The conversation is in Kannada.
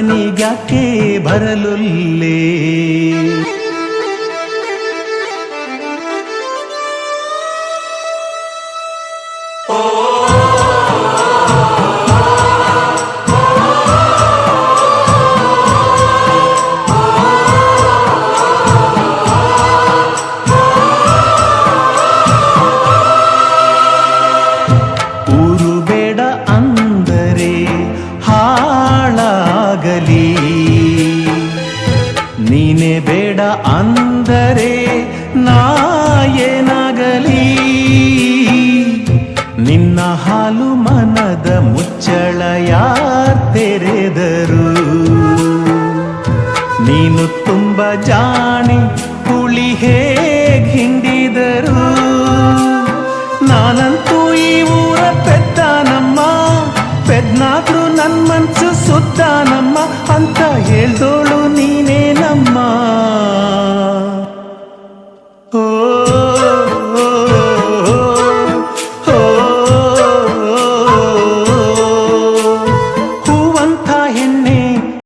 ಮನಿಗ್ಯಾಕೆ ಬರಲುಲ್ಲೇ. ಊರು ಬೇಡ ಅಂದರೆ ಹಾಳಾಗಲಿ, ನೀನೇ ಬೇಡ ಅಂದರೆ ನಾ ಏನಾಗಲಿ. ನಿನ್ನ ಹಾಲು ಮನದ ಮುಚ್ಚಳ ಯಾರ್ ತೆರೆದರು, ನೀನು ತುಂಬ ಜಾಣೆ ಹುಳಿ ಹೇಗ್ ಹಿಂಡಿದರು. ನಾನಂತೂ ಈ ಊರ ಪೆದ್ದಾನಮ್ಮ, ಪೆದ್ನಾದ್ರೂ ನನ್ ಮನ್ಸು ಸುದ್ದಾನಮ್ಮ ಅಂತ ಹೇಳ್ದೋಳು ನೀನೇನಮ್ಮ.